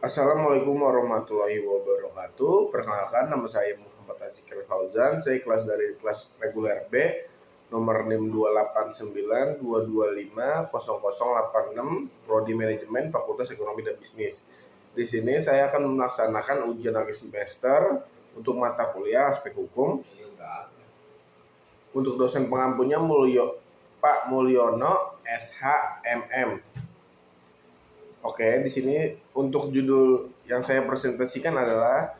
Assalamualaikum warahmatullahi wabarakatuh. Perkenalkan, nama saya Muhammad Azikir Fauzan. Saya kelas reguler B nomor NIM 28922500086 Prodi Manajemen Fakultas Ekonomi dan Bisnis. Di sini saya akan melaksanakan ujian akhir semester untuk mata kuliah aspek hukum. Untuk dosen pengampunya Pak Mulyono SHMM. Oke, di sini untuk judul yang saya presentasikan adalah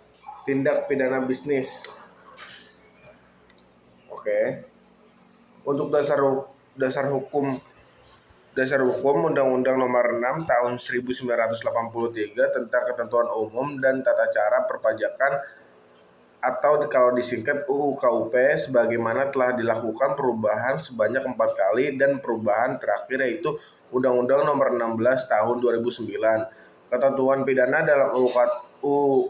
tindak pidana bisnis. Oke. Untuk dasar hukum Undang-Undang Nomor 6 Tahun 1983 tentang Ketentuan Umum dan Tata Cara Perpajakan atau kalau disingkat UU KUP, sebagaimana telah dilakukan perubahan sebanyak 4 kali dan perubahan terakhir yaitu Undang-Undang Nomor 16 Tahun 2009. Ketentuan pidana dalam UU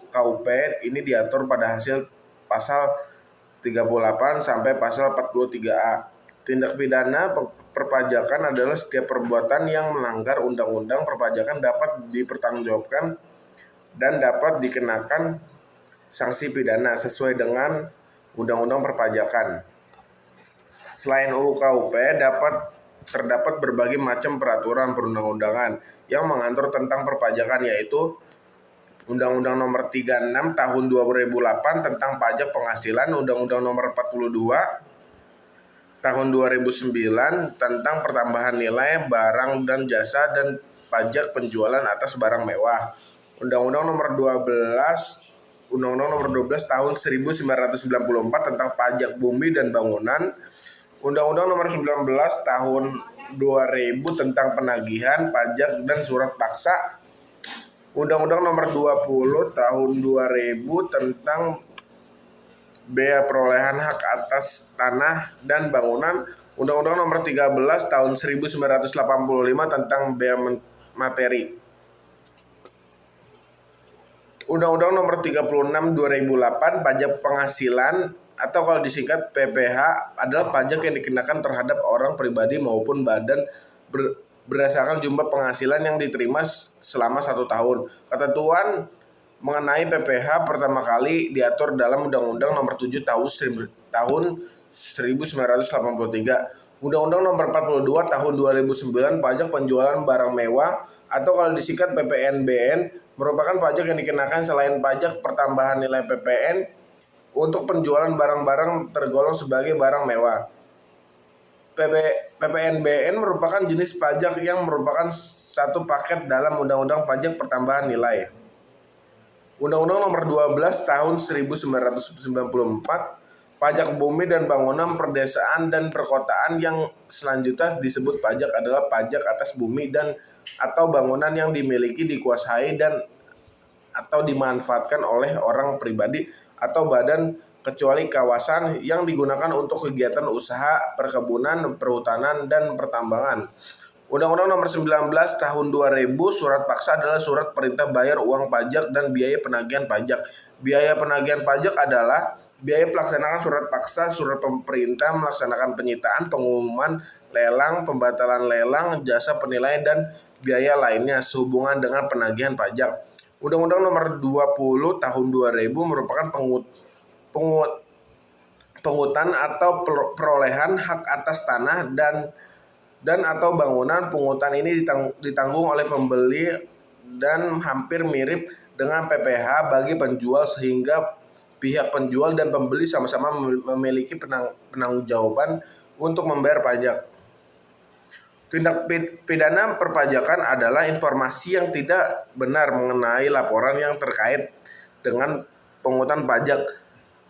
KUP ini diatur pada hasil pasal 38 sampai pasal 43A. Tindak pidana perpajakan adalah setiap perbuatan yang melanggar undang-undang perpajakan dapat dipertanggungjawabkan dan dapat dikenakan sanksi pidana sesuai dengan undang-undang perpajakan. Selain UU KUP, terdapat berbagai macam peraturan perundang-undangan yang mengatur tentang perpajakan, yaitu Undang-Undang Nomor 36 Tahun 2008 tentang pajak penghasilan, Undang-Undang Nomor 42 Tahun 2009 tentang pertambahan nilai barang dan jasa dan pajak penjualan atas barang mewah, Undang-Undang Nomor 12 Tahun 1994 tentang pajak bumi dan bangunan, Undang-Undang Nomor 19 Tahun 2000 tentang penagihan pajak dan surat paksa, Undang-Undang Nomor 20 Tahun 2000 tentang bea perolehan hak atas tanah dan bangunan, Undang-Undang Nomor 13 Tahun 1985 tentang bea materi. Undang-Undang Nomor 36 2008 pajak penghasilan atau kalau disingkat PPH adalah pajak yang dikenakan terhadap orang pribadi maupun badan berdasarkan jumlah penghasilan yang diterima selama 1 tahun. Ketentuan mengenai PPH pertama kali diatur dalam Undang-Undang Nomor 7 Tahun 1983. Undang-Undang Nomor 42 Tahun 2009 pajak penjualan barang mewah atau kalau disingkat PPNBN merupakan pajak yang dikenakan selain pajak pertambahan nilai PPN untuk penjualan barang-barang tergolong sebagai barang mewah. PPNBN merupakan jenis pajak yang merupakan satu paket dalam Undang-Undang Pajak Pertambahan Nilai. Undang-Undang Nomor 12 Tahun 1994 pajak bumi dan bangunan perdesaan dan perkotaan yang selanjutnya disebut pajak adalah pajak atas bumi dan atau bangunan yang dimiliki, dikuasai dan atau dimanfaatkan oleh orang pribadi atau badan kecuali kawasan yang digunakan untuk kegiatan usaha perkebunan, perhutanan dan pertambangan. Undang-Undang Nomor 19 Tahun 2000 surat paksa adalah surat perintah bayar uang pajak dan biaya penagihan pajak. Biaya penagihan pajak adalah biaya pelaksanaan surat paksa, surat perintah melaksanakan penyitaan, pengumuman lelang, pembatalan lelang, jasa penilaian dan biaya lainnya sehubungan dengan penagihan pajak. Undang-Undang Nomor 20 Tahun 2000 merupakan penghutan atau perolehan hak atas tanah dan atau bangunan. Penghutan ini ditanggung oleh pembeli dan hampir mirip dengan PPH bagi penjual sehingga pihak penjual dan pembeli sama-sama memiliki penanggung-jawaban untuk membayar pajak. Tindak pidana perpajakan adalah informasi yang tidak benar mengenai laporan yang terkait dengan penghutan pajak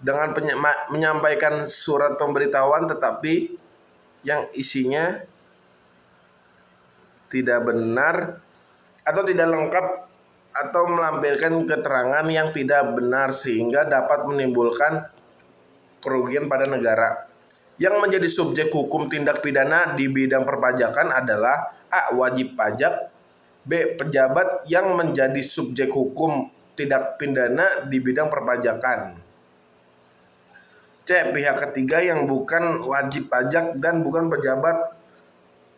dengan menyampaikan surat pemberitahuan tetapi yang isinya tidak benar atau tidak lengkap atau melampirkan keterangan yang tidak benar sehingga dapat menimbulkan kerugian pada negara. Yang menjadi subjek hukum tindak pidana di bidang perpajakan adalah A. Wajib pajak, B. Pejabat yang menjadi subjek hukum tindak pidana di bidang perpajakan, C. Pihak ketiga yang bukan wajib pajak dan bukan pejabat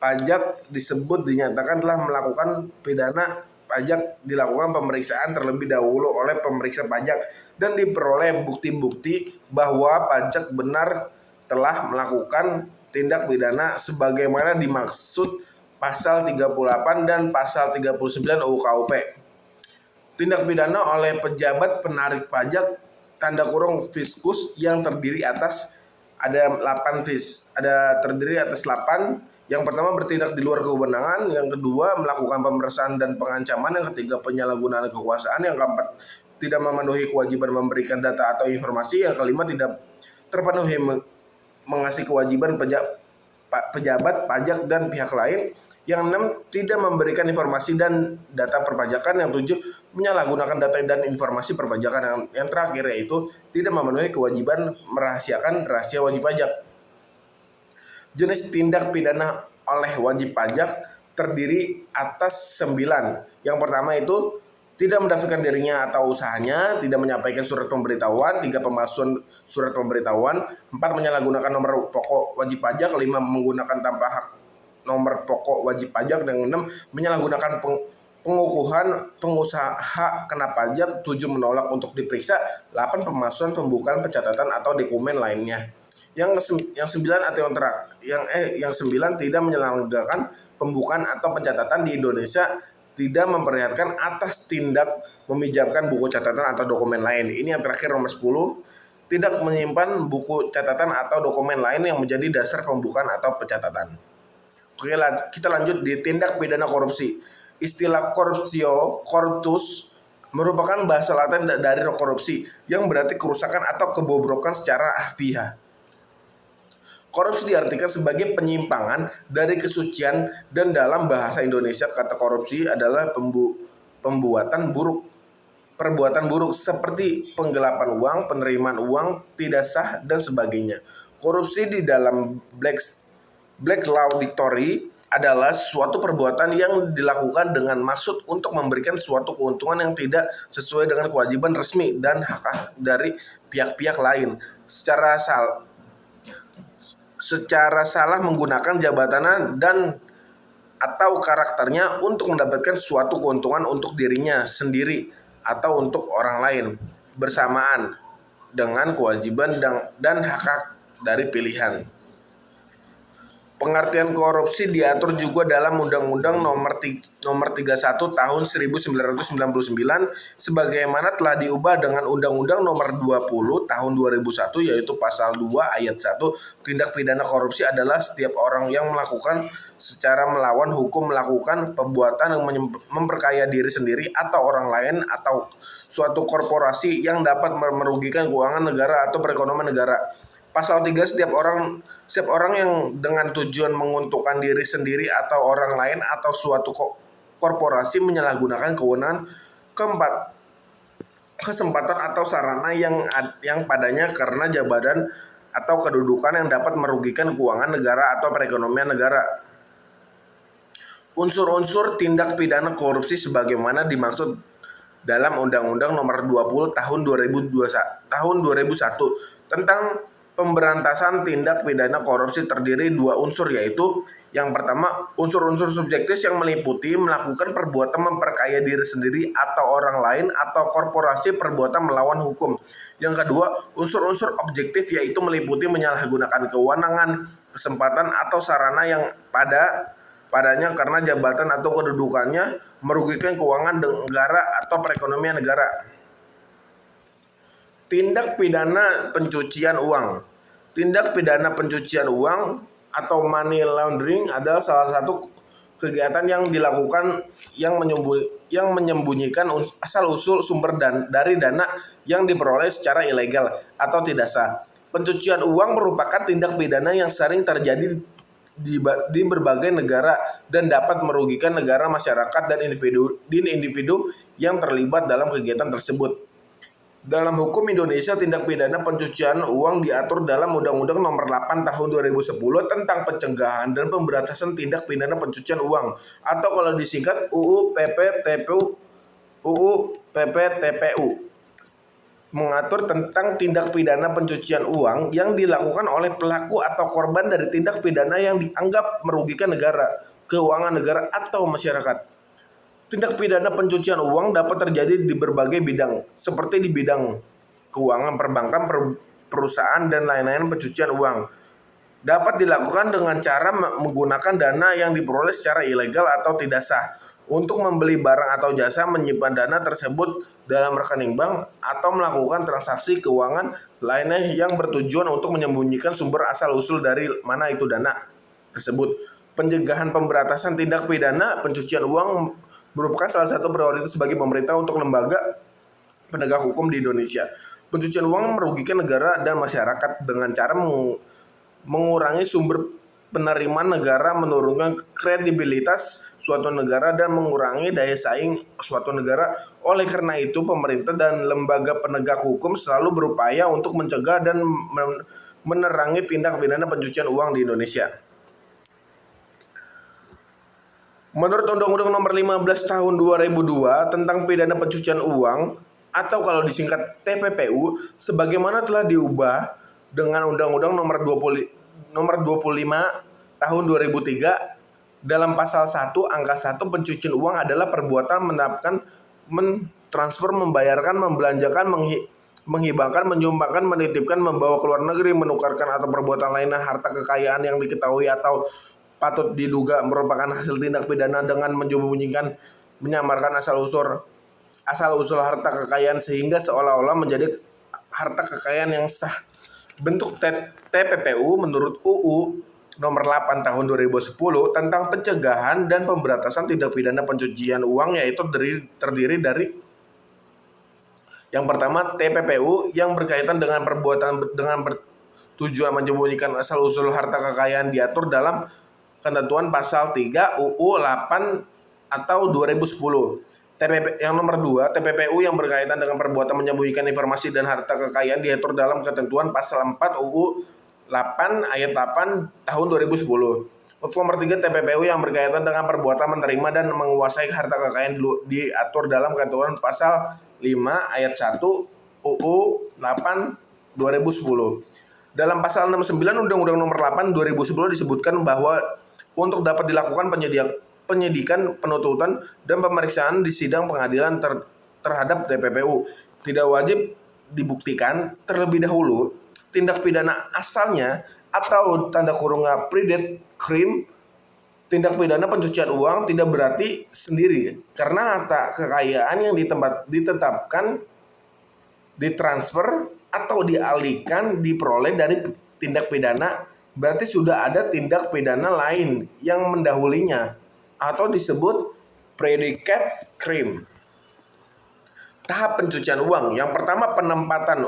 pajak disebut dinyatakan telah melakukan pidana pajak dilakukan pemeriksaan terlebih dahulu oleh pemeriksa pajak dan diperoleh bukti-bukti bahwa pajak benar telah melakukan tindak pidana sebagaimana dimaksud pasal 38 dan pasal 39 UU KUP. Tindak pidana oleh pejabat penarik pajak (fiskus) yang terdiri atas 8. Yang pertama, bertindak di luar kewenangan. Yang kedua, melakukan pemeriksaan dan pengancaman. Yang ketiga, penyalahgunaan kekuasaan. Yang keempat, tidak memenuhi kewajiban memberikan data atau informasi. Yang kelima, tidak terpenuhi mengasih kewajiban pejabat pajak dan pihak lain. Yang enam, tidak memberikan informasi dan data perpajakan. Yang tujuh, menyalahgunakan data dan informasi perpajakan. Yang terakhir yaitu tidak memenuhi kewajiban merahasiakan rahasia wajib pajak. Jenis tindak pidana oleh wajib pajak terdiri atas 9. Yang pertama itu tidak mendaftarkan dirinya atau usahanya, tidak menyampaikan surat pemberitahuan, 3. Pemalsuan surat pemberitahuan, 4. Menyalahgunakan nomor pokok wajib pajak, 5. Menggunakan tanpa hak nomor pokok wajib pajak, dan 6. Menyalahgunakan pengukuhan pengusaha kena pajak, 7. Menolak untuk diperiksa, 8. Pemalsuan pembukaan pencatatan atau dokumen lainnya. Yang 9 atau yang 9 tidak menyelenggarakan pembukaan atau pencatatan di Indonesia, tidak memperlihatkan atas tindak meminjamkan buku catatan atau dokumen lain. Ini yang terakhir, nomor 10, tidak menyimpan buku catatan atau dokumen lain yang menjadi dasar pembukaan atau pencatatan. Oke, kita lanjut di tindak pidana korupsi. Istilah corruptus merupakan bahasa Latin dari korupsi, yang berarti kerusakan atau kebobrokan secara harfiah. Korupsi diartikan sebagai penyimpangan dari kesucian, dan dalam bahasa Indonesia kata korupsi adalah perbuatan buruk seperti penggelapan uang, penerimaan uang tidak sah, dan sebagainya. Korupsi di dalam Black Law Dictionary adalah suatu perbuatan yang dilakukan dengan maksud untuk memberikan suatu keuntungan yang tidak sesuai dengan kewajiban resmi dan hak dari pihak-pihak lain secara salah menggunakan jabatannya dan atau karakternya untuk mendapatkan suatu keuntungan untuk dirinya sendiri atau untuk orang lain bersamaan dengan kewajiban dan hak dari pilihan. Pengertian korupsi diatur juga dalam Undang-Undang Nomor 31 Tahun 1999 sebagaimana telah diubah dengan Undang-Undang Nomor 20 Tahun 2001, yaitu Pasal 2 Ayat 1. Tindak pidana korupsi adalah setiap orang yang melakukan secara melawan hukum melakukan perbuatan yang memperkaya diri sendiri atau orang lain atau suatu korporasi yang dapat merugikan keuangan negara atau perekonomian negara. Pasal 3, setiap orang yang dengan tujuan menguntungkan diri sendiri atau orang lain atau suatu korporasi menyalahgunakan kewenangan, kesempatan atau sarana yang padanya karena jabatan atau kedudukan yang dapat merugikan keuangan negara atau perekonomian negara. Unsur-unsur tindak pidana korupsi sebagaimana dimaksud dalam Undang-Undang Nomor 20 Tahun 2001 tentang pemberantasan tindak pidana korupsi terdiri 2 unsur, yaitu yang pertama, unsur-unsur subjektif yang meliputi melakukan perbuatan memperkaya diri sendiri atau orang lain atau korporasi perbuatan melawan hukum. Yang kedua, unsur-unsur objektif yaitu meliputi menyalahgunakan kewenangan, kesempatan atau sarana yang padanya karena jabatan atau kedudukannya merugikan keuangan negara atau perekonomian negara. Tindak pidana pencucian uang. Tindak pidana pencucian uang atau money laundering adalah salah satu kegiatan yang dilakukan yang menyembunyikan asal-usul sumber dari dana yang diperoleh secara ilegal atau tidak sah. Pencucian uang merupakan tindak pidana yang sering terjadi di berbagai negara dan dapat merugikan negara, masyarakat, dan individu yang terlibat dalam kegiatan tersebut. Dalam hukum Indonesia, tindak pidana pencucian uang diatur dalam Undang-Undang Nomor 8 Tahun 2010 tentang pencegahan dan pemberantasan tindak pidana pencucian uang atau kalau disingkat UU PPTPU. Mengatur tentang tindak pidana pencucian uang yang dilakukan oleh pelaku atau korban dari tindak pidana yang dianggap merugikan negara, keuangan negara, atau masyarakat. Tindak pidana pencucian uang dapat terjadi di berbagai bidang, seperti di bidang keuangan, perbankan, perusahaan, dan lain-lain. Pencucian uang dapat dilakukan dengan cara menggunakan dana yang diperoleh secara ilegal atau tidak sah untuk membeli barang atau jasa, menyimpan dana tersebut dalam rekening bank, atau melakukan transaksi keuangan lainnya yang bertujuan untuk menyembunyikan sumber asal-usul dari mana itu dana tersebut. Pencegahan pemberantasan tindak pidana pencucian uang merupakan salah satu prioritas bagi pemerintah untuk lembaga penegak hukum di Indonesia. Pencucian uang merugikan negara dan masyarakat dengan cara mengurangi sumber penerimaan negara, menurunkan kredibilitas suatu negara, dan mengurangi daya saing suatu negara. Oleh karena itu, pemerintah dan lembaga penegak hukum selalu berupaya untuk mencegah dan menerangi tindak pidana pencucian uang di Indonesia. Menurut Undang-Undang Nomor 15 Tahun 2002 tentang pidana pencucian uang, atau kalau disingkat TPPU, sebagaimana telah diubah dengan Undang-Undang Nomor 25 Tahun 2003, dalam pasal 1 angka 1, pencucian uang adalah perbuatan mendapatkan, mentransfer, membayarkan, membelanjakan, menghibahkan, menyumbangkan, menitipkan, membawa ke luar negeri, menukarkan, atau perbuatan lainnya harta kekayaan yang diketahui atau patut diduga merupakan hasil tindak pidana dengan menyembunyikan, menyamarkan asal-usul harta kekayaan sehingga seolah-olah menjadi harta kekayaan yang sah. Bentuk TPPU menurut UU Nomor 8 Tahun 2010 tentang pencegahan dan pemberantasan tindak pidana pencucian uang yaitu terdiri dari: yang pertama, TPPU yang berkaitan dengan perbuatan dengan bertujuan menyembunyikan asal-usul harta kekayaan diatur dalam ketentuan pasal 3 UU 8 atau 2010. Yang nomor 2, TPPU yang berkaitan dengan perbuatan menyembunyikan informasi dan harta kekayaan diatur dalam ketentuan pasal 4 UU 8 ayat 8 tahun 2010. Untuk nomor 3, TPPU yang berkaitan dengan perbuatan menerima dan menguasai harta kekayaan diatur dalam ketentuan pasal 5 ayat 1 UU 8 2010. Dalam pasal 69 Undang-Undang Nomor 8 2010 disebutkan bahwa untuk dapat dilakukan penyidikan, penuntutan, dan pemeriksaan di sidang pengadilan terhadap TPPU, tidak wajib dibuktikan terlebih dahulu tindak pidana asalnya atau tanda kurung predate crime. Tindak pidana pencucian uang tidak berarti sendiri karena harta kekayaan yang ditetapkan, ditransfer, atau dialihkan diperoleh dari tindak pidana, berarti sudah ada tindak pidana lain yang mendahulinya atau disebut predicate crime. Tahap pencucian uang. Yang pertama,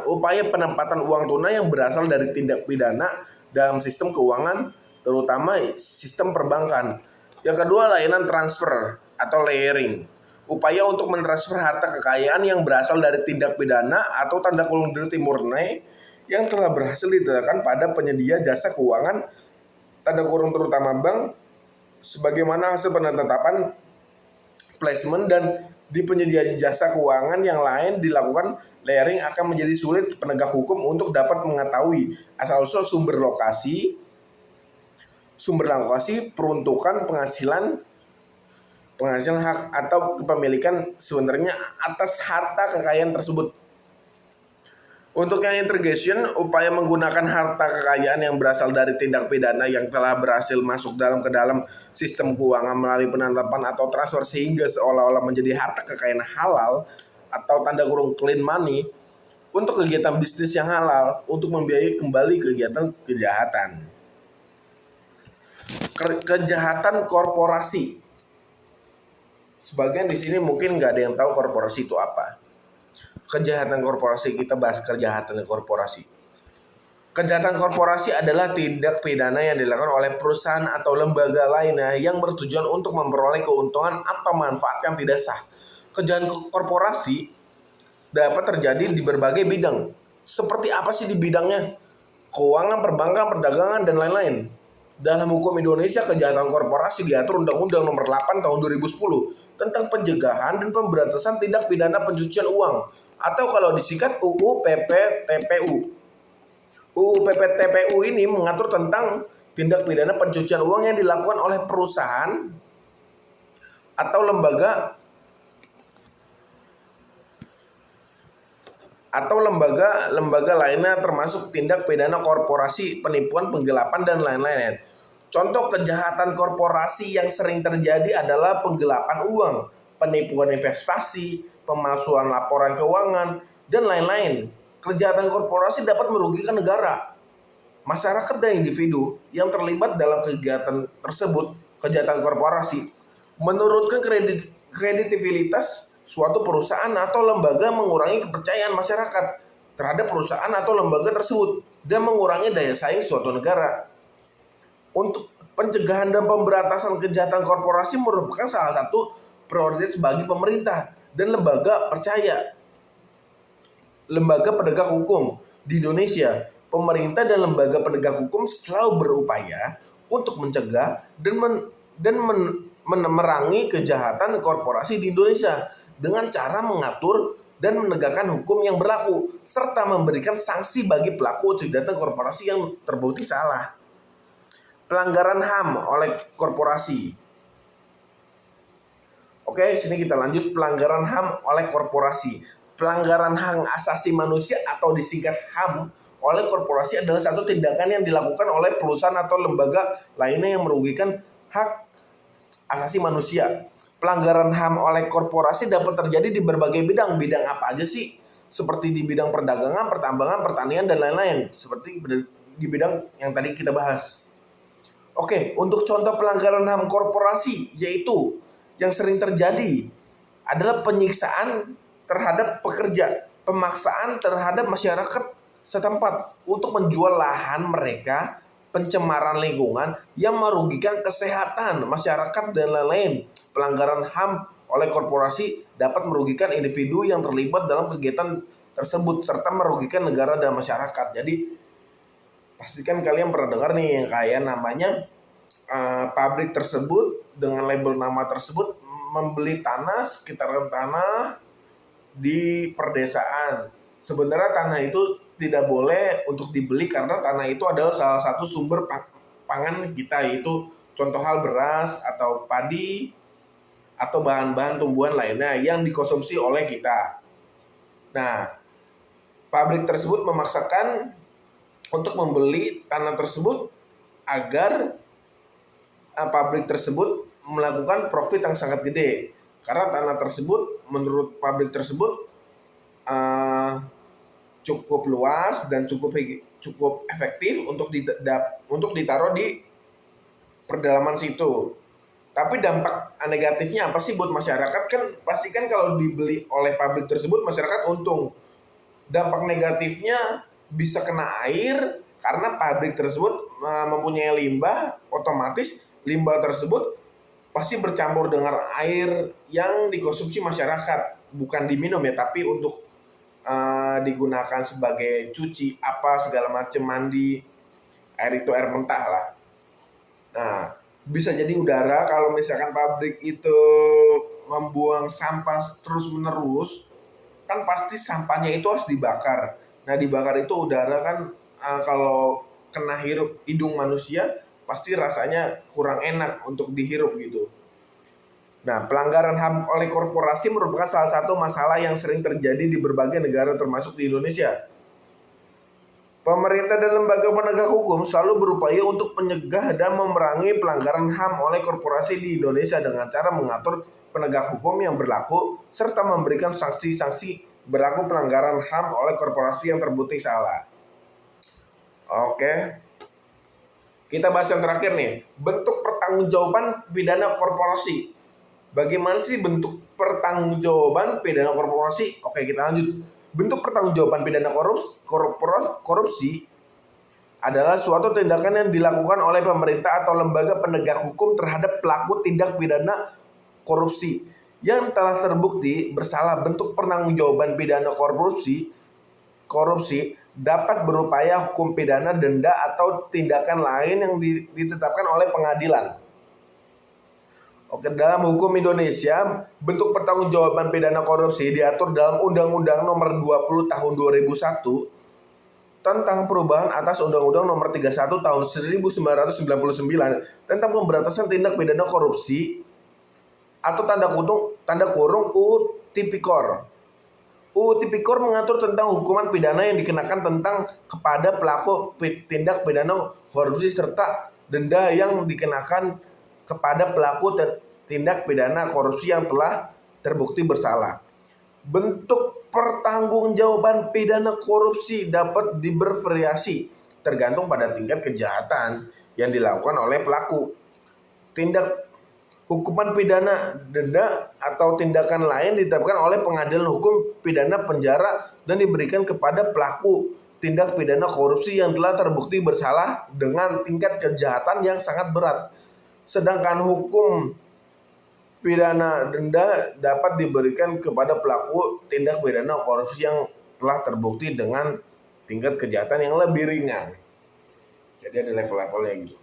upaya penempatan uang tunai yang berasal dari tindak pidana dalam sistem keuangan, terutama sistem perbankan. Yang kedua, layanan transfer atau layering. Upaya untuk mentransfer harta kekayaan yang berasal dari tindak pidana atau tanda kurung dirty murni yang telah berhasil ditetapkan pada penyedia jasa keuangan, tanda kurung terutama bank, sebagaimana hasil penetapan placement, dan di penyedia jasa keuangan yang lain dilakukan layering akan menjadi sulit penegak hukum untuk dapat mengetahui asal-usul sumber lokasi, peruntukan penghasilan hak atau kepemilikan sebenarnya atas harta kekayaan tersebut. Untuk yang integration, upaya menggunakan harta kekayaan yang berasal dari tindak pidana yang telah berhasil masuk ke dalam sistem keuangan melalui penetapan atau transfer sehingga seolah-olah menjadi harta kekayaan halal atau tanda kurung clean money untuk kegiatan bisnis yang halal untuk membiayai kembali kegiatan kejahatan. Kejahatan korporasi. Sebagian di sini mungkin nggak ada yang tahu korporasi itu apa. Kejahatan korporasi, kita bahas kejahatan korporasi. Kejahatan korporasi adalah tindak pidana yang dilakukan oleh perusahaan atau lembaga lainnya yang bertujuan untuk memperoleh keuntungan atau manfaat yang tidak sah. Kejahatan korporasi dapat terjadi di berbagai bidang. Seperti apa sih di bidangnya? Keuangan, perbankan, perdagangan, dan lain-lain. Dalam hukum Indonesia, kejahatan korporasi diatur Undang-Undang Nomor 8 Tahun 2010 tentang pencegahan dan pemberantasan tindak pidana pencucian uang, atau kalau disingkat UU PPTPU. UU PPTPU ini mengatur tentang tindak pidana pencucian uang yang dilakukan oleh perusahaan atau lembaga atau lembaga-lembaga lainnya termasuk tindak pidana korporasi, penipuan, penggelapan, dan lain-lain. Contoh kejahatan korporasi yang sering terjadi adalah penggelapan uang, penipuan investasi, pemalsuan laporan keuangan, dan lain-lain. Kejahatan korporasi dapat merugikan negara, masyarakat, dan individu yang terlibat dalam kegiatan tersebut. Kejahatan korporasi menurunkan kreditivitas suatu perusahaan atau lembaga, mengurangi kepercayaan masyarakat terhadap perusahaan atau lembaga tersebut, dan mengurangi daya saing suatu negara. Untuk pencegahan dan pemberantasan kejahatan korporasi merupakan salah satu prioritas bagi pemerintah dan lembaga penegak hukum di Indonesia. Pemerintah dan lembaga penegak hukum selalu berupaya untuk mencegah dan memerangi kejahatan korporasi di Indonesia dengan cara mengatur dan menegakkan hukum yang berlaku serta memberikan sanksi bagi pelaku kejahatan korporasi yang terbukti salah. Pelanggaran HAM oleh korporasi. Oke, sini kita lanjut pelanggaran HAM oleh korporasi. Pelanggaran hak asasi manusia atau disingkat HAM oleh korporasi adalah satu tindakan yang dilakukan oleh perusahaan atau lembaga lainnya yang merugikan hak asasi manusia. Pelanggaran HAM oleh korporasi dapat terjadi di berbagai bidang. Bidang apa aja sih? Seperti di bidang perdagangan, pertambangan, pertanian, dan lain-lain. Seperti di bidang yang tadi kita bahas. Oke, untuk contoh pelanggaran HAM korporasi yaitu yang sering terjadi adalah penyiksaan terhadap pekerja, pemaksaan terhadap masyarakat setempat untuk menjual lahan mereka, pencemaran lingkungan yang merugikan kesehatan masyarakat, dan lain-lain. Pelanggaran HAM oleh korporasi dapat merugikan individu yang terlibat dalam kegiatan tersebut serta merugikan negara dan masyarakat. Jadi pastikan kalian pernah dengar nih yang kayak namanya pabrik tersebut dengan label nama tersebut membeli tanah, sekitaran tanah di perdesaan. Sebenarnya tanah itu tidak boleh untuk dibeli karena tanah itu adalah salah satu sumber pangan kita, yaitu contoh hal beras atau padi atau bahan-bahan tumbuhan lainnya yang dikonsumsi oleh kita. Nah, pabrik tersebut memaksakan untuk membeli tanah tersebut agar pabrik tersebut melakukan profit yang sangat gede. Karena tanah tersebut menurut pabrik tersebut cukup luas dan cukup efektif untuk ditaruh di pedalaman situ. Tapi dampak negatifnya apa sih buat masyarakat? Kan pastikan kalau dibeli oleh pabrik tersebut masyarakat untung. Dampak negatifnya bisa kena air karena pabrik tersebut mempunyai limbah, otomatis limbah tersebut pasti bercampur dengan air yang dikonsumsi masyarakat. Bukan diminum ya, tapi untuk digunakan sebagai cuci apa segala macam, mandi, air itu air mentah lah. Nah, bisa jadi udara kalau misalkan pabrik itu membuang sampah terus menerus, kan pasti sampahnya itu harus dibakar. Nah, dibakar itu udara kan kalau kena hidung manusia pasti rasanya kurang enak untuk dihirup gitu. Nah, pelanggaran HAM oleh korporasi merupakan salah satu masalah yang sering terjadi di berbagai negara termasuk di Indonesia. Pemerintah dan lembaga penegak hukum selalu berupaya untuk mencegah dan memerangi pelanggaran HAM oleh korporasi di Indonesia dengan cara mengatur penegak hukum yang berlaku serta memberikan sanksi-sanksi berlaku pelanggaran HAM oleh korporasi yang terbukti salah. Oke. Kita bahas yang terakhir nih, bentuk pertanggungjawaban pidana korporasi. Bagaimana sih bentuk pertanggungjawaban pidana korporasi? Oke, kita lanjut. Bentuk pertanggungjawaban pidana korupsi adalah suatu tindakan yang dilakukan oleh pemerintah atau lembaga penegak hukum terhadap pelaku tindak pidana korupsi yang telah terbukti bersalah. Bentuk pertanggungjawaban pidana korupsi dapat berupaya hukum pidana, denda, atau tindakan lain yang ditetapkan oleh pengadilan. Oke, dalam hukum Indonesia, bentuk pertanggungjawaban pidana korupsi diatur dalam Undang-Undang Nomor 20 Tahun 2001 tentang perubahan atas Undang-Undang Nomor 31 Tahun 1999 tentang pemberantasan tindak pidana korupsi atau tanda kurung UU Tipikor. UU Tipikor mengatur tentang hukuman pidana yang dikenakan tentang kepada pelaku tindak pidana korupsi serta denda yang dikenakan kepada pelaku tindak pidana korupsi yang telah terbukti bersalah. Bentuk pertanggungjawaban pidana korupsi dapat bervariasi tergantung pada tingkat kejahatan yang dilakukan oleh pelaku. Hukuman pidana, denda, atau tindakan lain ditetapkan oleh pengadilan hukum pidana penjara dan diberikan kepada pelaku tindak pidana korupsi yang telah terbukti bersalah dengan tingkat kejahatan yang sangat berat. Sedangkan hukum pidana denda dapat diberikan kepada pelaku tindak pidana korupsi yang telah terbukti dengan tingkat kejahatan yang lebih ringan. Jadi ada level-levelnya gitu.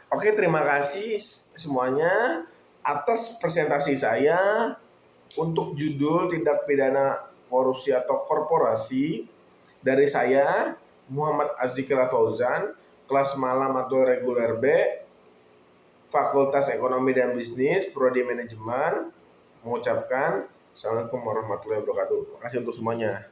Oke, terima kasih semuanya atas presentasi saya untuk judul tindak pidana korupsi atau korporasi dari saya Muhammad Azikra Fauzan, kelas malam atau reguler B, Fakultas Ekonomi dan Bisnis, Prodi Manajemen, mengucapkan Assalamualaikum warahmatullahi wabarakatuh. Terima kasih untuk semuanya.